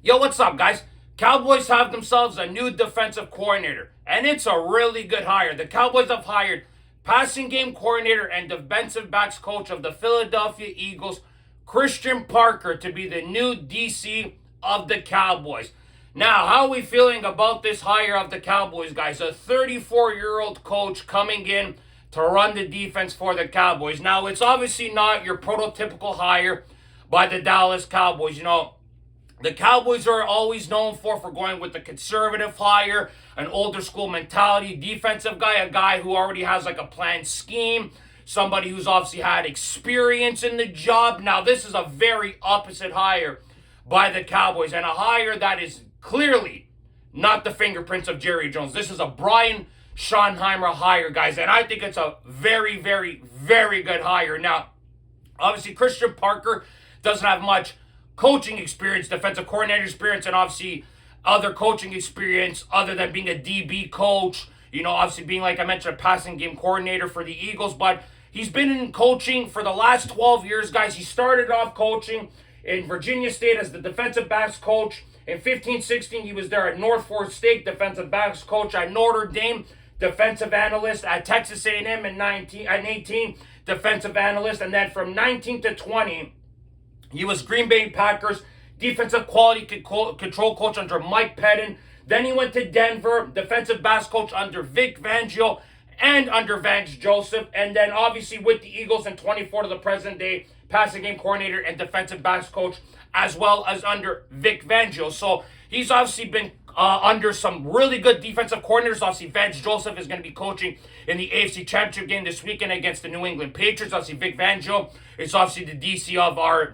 Yo, what's up, guys? Cowboys have themselves a new defensive coordinator, and it's a really good hire. The Cowboys have hired passing game coordinator and defensive backs coach of the Philadelphia Eagles, Christian Parker, to be the new DC of the Cowboys. Now, how are we feeling about this hire of the Cowboys, guys? A 34-year-old coach coming in to run the defense for the Cowboys. Now, it's obviously not your prototypical hire by the Dallas Cowboys. The Cowboys are always known for going with the conservative hire, an older school mentality, defensive guy, a guy who already has like a planned scheme, somebody who's obviously had experience in the job. Now, this is a very opposite hire by the Cowboys, and a hire that is clearly not the fingerprints of Jerry Jones. This is a Brian Schottenheimer hire, guys, and I think it's a very, very, very good hire. Now, obviously, Christian Parker doesn't have much coaching experience, defensive coordinator experience, and obviously other coaching experience other than being a DB coach, obviously being, like I mentioned, a passing game coordinator for the Eagles. But he's been in coaching for the last 12 years, guys. He started off coaching in Virginia State as the defensive backs coach. In 15-16, he was there at North Fort State, defensive backs coach at Notre Dame, defensive analyst at Texas A&M in 18, defensive analyst. And then from 19 to 20, he was Green Bay Packers defensive quality control coach under Mike Pettin. Then he went to Denver, defensive backs coach under Vic Fangio and under Vance Joseph. And then obviously with the Eagles in 24 to the present day, passing game coordinator and defensive backs coach, as well as under Vic Fangio. So he's obviously been under some really good defensive coordinators. Obviously, Vance Joseph is going to be coaching in the AFC Championship game this weekend against the New England Patriots. Obviously, Vic Fangio is obviously the DC of our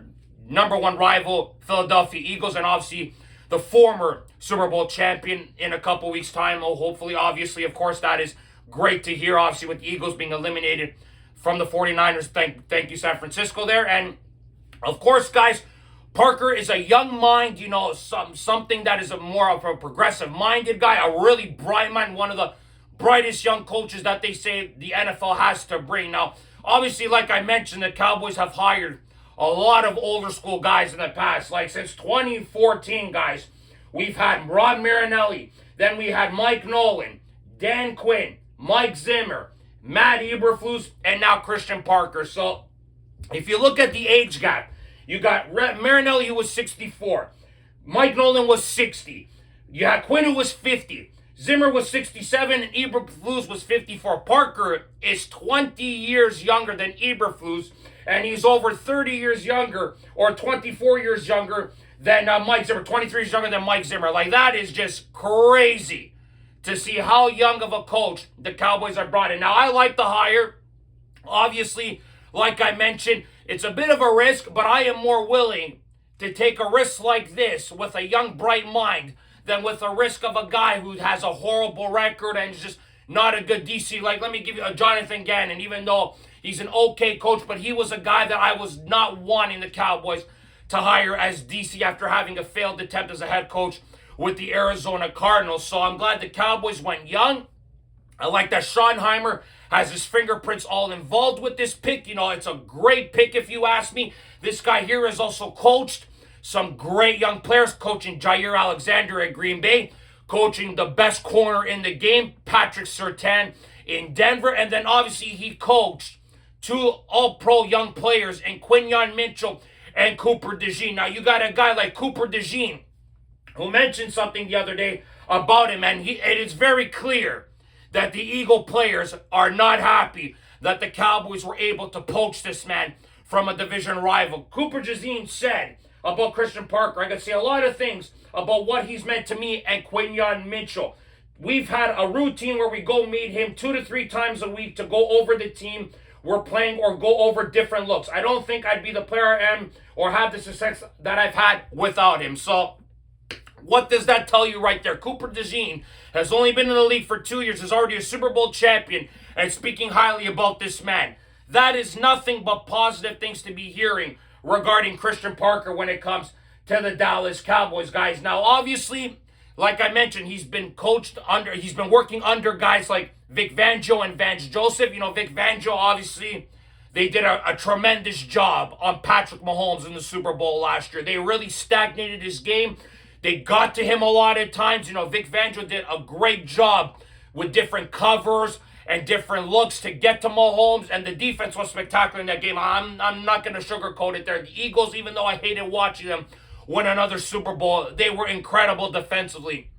number one rival, Philadelphia Eagles, and obviously the former Super Bowl champion in a couple weeks' time. Hopefully, obviously, of course, that is great to hear, obviously, with the Eagles being eliminated from the 49ers. Thank you, San Francisco there. And, of course, guys, Parker is a young mind, something that is more of a progressive-minded guy, a really bright mind, one of the brightest young coaches that they say the NFL has to bring. Now, obviously, like I mentioned, the Cowboys have hired a lot of older school guys in the past. Like since 2014, guys, we've had Rod Marinelli, then we had Mike Nolan, Dan Quinn, Mike Zimmer, Matt Eberflus, and now Christian Parker. So if you look at the age gap, you got Marinelli, who was 64. Mike Nolan was 60. You had Quinn, who was 50. Zimmer was 67, and Eberflus was 54. Parker is 20 years younger than Eberflus, and he's over 30 years younger, or 24 years younger than Mike Zimmer, 23 years younger than Mike Zimmer. Like, that is just crazy to see how young of a coach the Cowboys are brought in. Now, I like the hire. Obviously, like I mentioned, it's a bit of a risk, but I am more willing to take a risk like this with a young, bright mind than with a risk of a guy who has a horrible record and is just not a good DC. Like, let me give you a Jonathan Gannon, even though he's an okay coach, but he was a guy that I was not wanting the Cowboys to hire as DC after having a failed attempt as a head coach with the Arizona Cardinals. So I'm glad the Cowboys went young. I like that Schottenheimer has his fingerprints all involved with this pick. It's a great pick if you ask me. This guy here has also coached some great young players, coaching Jair Alexander at Green Bay, coaching the best corner in the game, Patrick Surtain in Denver, and then obviously he coached two all-pro young players in Quinyon Mitchell and Cooper DeJean. Now, you got a guy like Cooper DeJean who mentioned something the other day about him, and it is very clear that the Eagle players are not happy that the Cowboys were able to poach this man from a division rival. Cooper DeJean said about Christian Parker, I could say a lot of things about what he's meant to me and Quinyon Mitchell. We've had a routine where we go meet him 2 to 3 times a week to go over the team we're playing or go over different looks. I don't think I'd be the player I am or have the success that I've had without him. So what does that tell you right there? Cooper DeJean has only been in the league for 2 years, is already a Super Bowl champion, and speaking highly about this man. That is nothing but positive things to be hearing regarding Christian Parker when it comes to the Dallas Cowboys, guys. Now, obviously, like I mentioned, he's been working under guys like Vic Fangio and Vance Joseph. Vic Fangio, obviously, they did a tremendous job on Patrick Mahomes in the Super Bowl last year. They really stagnated his game. They got to him a lot of times. Vic Fangio did a great job with different covers and different looks to get to Mahomes, and the defense was spectacular in that game. I'm not going to sugarcoat it there. The Eagles, even though I hated watching them win another Super Bowl, they were incredible defensively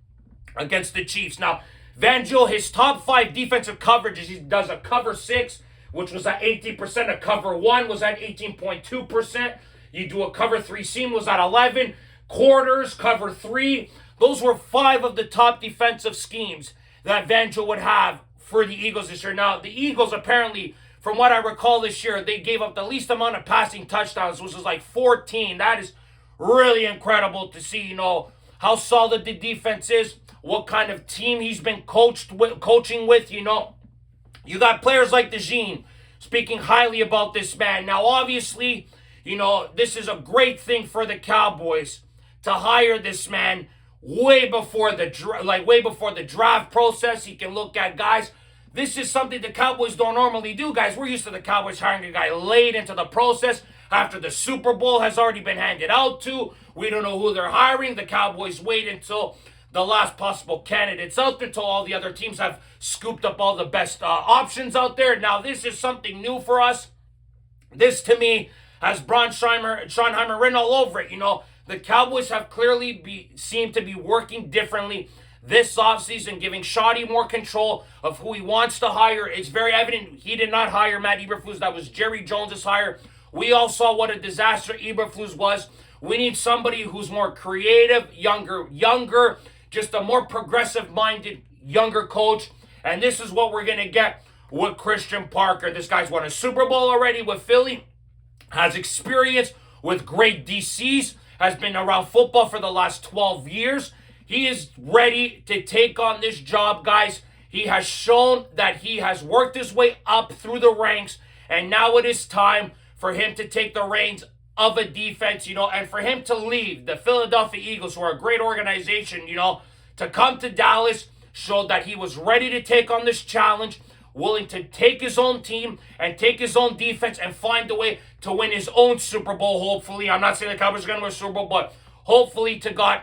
against the Chiefs. Now, Fangio, his top 5 defensive coverages, he does a cover 6, which was at 18%. A cover 1 was at 18.2%. You do a cover 3 seam, was at 11. Quarters, cover 3. Those were 5 of the top defensive schemes that Fangio would have for the Eagles this year. Now, the Eagles apparently, from what I recall this year, they gave up the least amount of passing touchdowns, which was like 14. That is really incredible to see, how solid the defense is, what kind of team he's been coaching with. You got players like DeJean speaking highly about this man. Now, obviously, this is a great thing for the Cowboys to hire this man way before the draft process. He can look at guys. This is something the Cowboys don't normally do, guys. We're used to the Cowboys hiring a guy late into the process after the Super Bowl has already been handed out to. We don't know who they're hiring. The Cowboys wait until the last possible candidates out there, until all the other teams have scooped up all the best options out there. Now, this is something new for us. This, to me, has Schottenheimer written all over it. The Cowboys have clearly seemed to be working differently this offseason, giving Shoddy more control of who he wants to hire. It's very evident he did not hire Matt Eberflus. That was Jerry Jones' hire. We all saw what a disaster Eberflus was. We need somebody who's more creative, younger, just a more progressive-minded, younger coach. And this is what we're going to get with Christian Parker. This guy's won a Super Bowl already with Philly, has experience with great DCs, has been around football for the last 12 years. He is ready to take on this job, guys. He has shown that he has worked his way up through the ranks, and now it is time for him to take the reins of a defense, and for him to leave the Philadelphia Eagles, who are a great organization, to come to Dallas, showed that he was ready to take on this challenge, willing to take his own team and take his own defense and find a way to win his own Super Bowl, hopefully. I'm not saying the Cowboys are going to win a Super Bowl, but hopefully to God,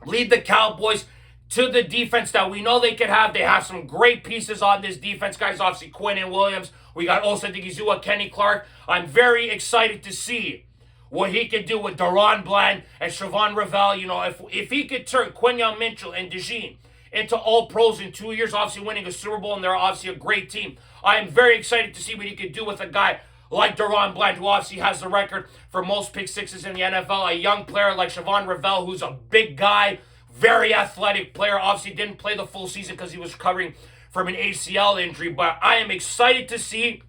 lead the Cowboys to the defense that we know they could have. They have some great pieces on this defense, guys. Obviously, Quinn and Williams. We got Osa Digizua, Kenny Clark. I'm very excited to see what he could do with Deron Bland and Siobhan Ravel. If he could turn Quinyon Mitchell and DeJean into all pros in 2 years, obviously winning a Super Bowl, and they're obviously a great team. I am very excited to see what he could do with a guy like Deron Bland, who obviously has the record for most pick sixes in the NFL. A young player like Siobhan Ravel, who's a big guy, very athletic player. Obviously didn't play the full season because he was recovering from an ACL injury. But I am excited to see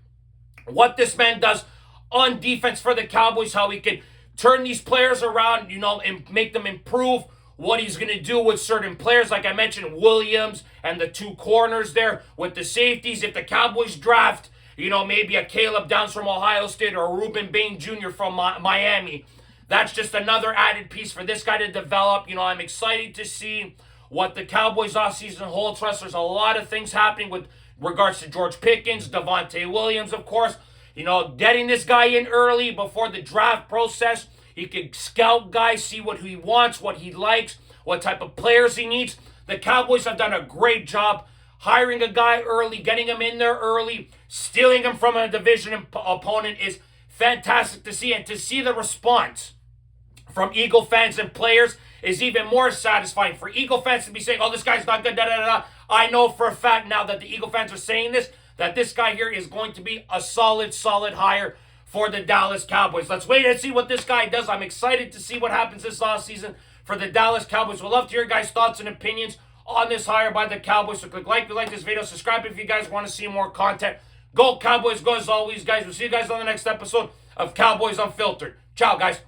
what this man does on defense for the Cowboys, how he can turn these players around, and make them improve, what he's going to do with certain players. Like I mentioned, Williams and the 2 corners there with the safeties. If the Cowboys draft, maybe a Caleb Downs from Ohio State or a Reuben Bain Jr. from Miami, that's just another added piece for this guy to develop. I'm excited to see what the Cowboys offseason holds for us. There's a lot of things happening with regards to George Pickens, Devontae Williams, of course. Getting this guy in early before the draft process. He can scout guys, see what he wants, what he likes, what type of players he needs. The Cowboys have done a great job hiring a guy early, getting him in there early, stealing him from a division opponent is fantastic to see. And to see the response from Eagle fans and players is even more satisfying. For Eagle fans to be saying, oh, this guy's not good, da-da-da-da. I know for a fact now that the Eagle fans are saying this, that this guy here is going to be a solid hire for the Dallas Cowboys. Let's wait and see what this guy does. I'm excited to see what happens this offseason for the Dallas Cowboys. We'd love to hear your guys' thoughts and opinions on this hire by the Cowboys. So click like if you like this video. Subscribe if you guys want to see more content. Go Cowboys, go as always, guys. We'll see you guys on the next episode of Cowboys Unfiltered. Ciao, guys.